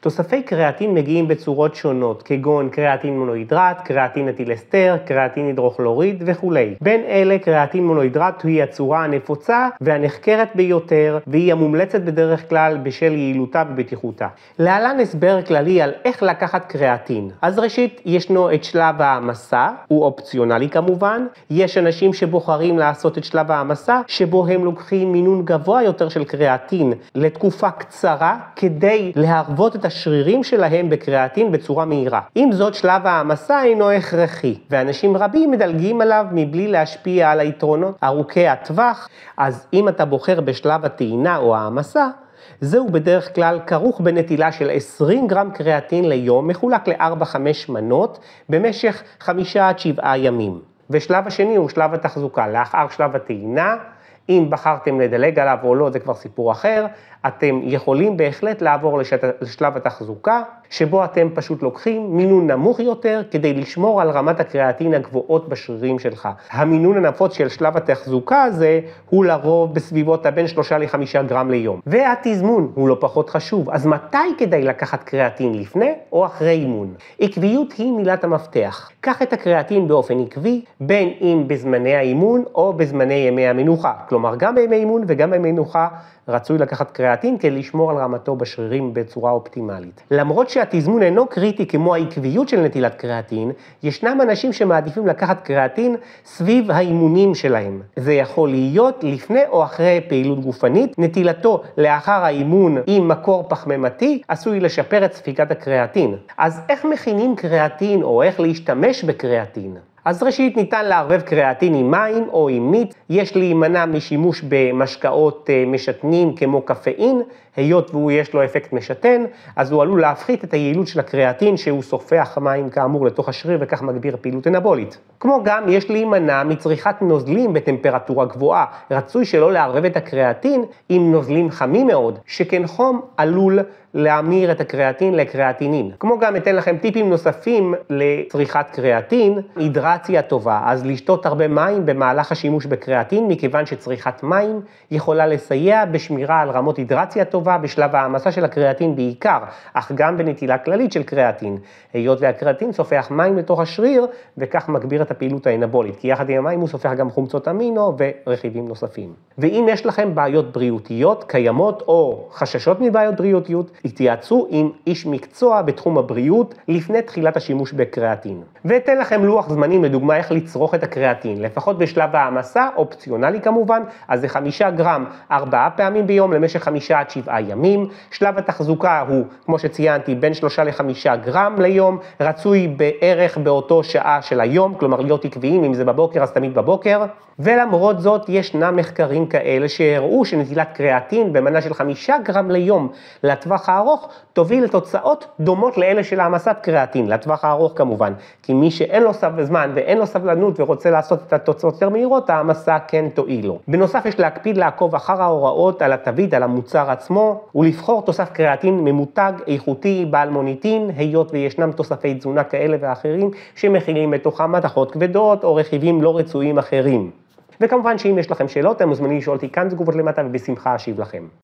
תוספי קריאטין מגיעים בצורות שונות, כגון קריאטין מונוהידרט, קריאטין אתיל אסתר, קריאטין הידרוכלוריד וכו'. בין אלה קריאטין מונוהידרט היא הצורה הנפוצה והנחקרת ביותר, והיא המומלצת בדרך כלל בשל יעילותה ובטיחותה. להלן הסבר כללי על איך לקחת קריאטין. אז ראשית, ישנו את שלב ההמסה, הוא אופציונלי כמובן. יש אנשים שבוחרים לעשות את שלב ההמסה, שבו הם לוקחים מינון גבוה יותר של קריאטין לתקופה קצרה, כדי להרוות את השרירים שלהם בקריאטין בצורה מהירה. עם זאת, שלב ההמסה אינו הכרחי, ואנשים רבים מדלגים עליו מבלי להשפיע על היתרונות ארוכי הטווח. אז אם אתה בוחר בשלב הטעינה או ההמסה, זהו בדרך כלל כרוך בנטילה של 20 גרם קריאטין ליום, מחולק ל4-5 מנות, במשך 5-7 ימים. ושלב השני הוא שלב התחזוקה. לאחר שלב הטעינה, אם בחרתם לדלג עליו או לא, זה כבר סיפור אחר, אתם יכולים בהחלט לעבור לשלב התחזוקה, שבו אתם פשוט לוקחים מינון נמוך יותר, כדי לשמור על רמת הקריאטין הגבוהות בשרירים שלך. המינון הנפוץ של שלב התחזוקה הזה, הוא לרוב בסביבות בין 3-5 גרם ליום. והתזמון הוא לא פחות חשוב. אז מתי כדאי לקחת קריאטין, לפני או אחרי אימון? עקביות היא מילת המפתח. קח את הקריאטין באופן עקבי, בין אם בזמני האימון או בזמני ימי המנוחה. כלומר, גם בימי אימון וגם בימי מנוחה רצוי לקחת קריאטין כדי לשמור על רמתו בשרירים בצורה אופטימלית. למרות שהתזמון אינו קריטי כמו העקביות של נטילת קריאטין, ישנם אנשים שמעדיפים לקחת קריאטין סביב האימונים שלהם. זה יכול להיות לפני או אחרי פעילות גופנית. נטילתו לאחר האימון עם מקור פחמימתי עשוי לשפר את ספיקת הקריאטין. אז איך מכינים קריאטין או איך להשתמש בקריאטין? אז ראשית, ניתן לערבב קריאטין עם מים או עם מיץ. יש להימנע משימוש במשקאות משתנים כמו קפאין, היות והוא יש לו אפקט משתן, אז הוא עלול להפחית את היעילות של הקריאטין, שהוא סופח מים כאמור לתוך השריר וכך מגביר פעילות אנבולית. כמו גם יש להימנע מצריכת נוזלים בטמפרטורה גבוהה. רצוי שלא לערבב את הקריאטין עם נוזלים חמים מאוד, שכן חום עלול להמיר את הקריאטין לקריאטינין. כמו גם אתן לכם טיפים נוספים לצריכת קריאטין. הידרציה טובה, אז לשתות הרבה מים במהלך השימוש בקריאטין, מכיוון שצריכת מים יכולה לסייע בשמירה על רמות הידרציה טובה בשלב ההמסה של הקריאטין בעיקר, אך גם בנטילה כללית של קריאטין. היות והקריאטין סופח מים לתוך השריר וכך מגביר את הפעילות האנבולית, כי יחד עם המים הוא סופח גם חומצות אמינו ורכיבים נוספים. ואם יש לכם בעיות בריאותיות קיימות או חששות מבעיות בריאותיות, התייעצו עם איש מקצוע בתחום הבריאות לפני תחילת השימוש בקריאטין. ואתן לכם לוח זמנים לדוגמה איך לצרוך את הקריאטין, לפחות בשלב ההמסה, אופציונלי כמובן, אז זה 5 גרם 4 פעמים ביום למשך 5-7 ימים. שלב התחזוקה הוא, כמו שציינתי, בין 3-5 גרם ליום, רצוי בערך באותו שעה של היום, כלומר להיות עקביים, אם זה בבוקר אז תמיד בבוקר. ולמרות זאת ישנם מחקרים כאלה שהראו שנטילת קריאטין במנה של 5 גרם ליום לטווח הארוך תוביל לתוצאות דומות לאלה של העמסת קריאטין, לטווח הארוך כמובן, כי מי שאין לו זמן ואין לו סבלנות ורוצה לעשות את התוצאות יותר מהירות, העמסה כן תועיל לו. בנוסף יש להקפיד לעקוב אחר ההוראות על התווית, על המוצר עצמו, ולבחור תוסף קריאטין ממותג איכותי בעל מוניטין, היות וישנם תוספי תזונה כאלה ואחרים שמכילים בתוכם מתכות כבדות או רכיבים לא רצויים אחרים. וכמובן שאם יש לכם שאלות, אתם מוזמנים לשאול אותי כאן בתגובות למטה ובשמחה אשיב לכם.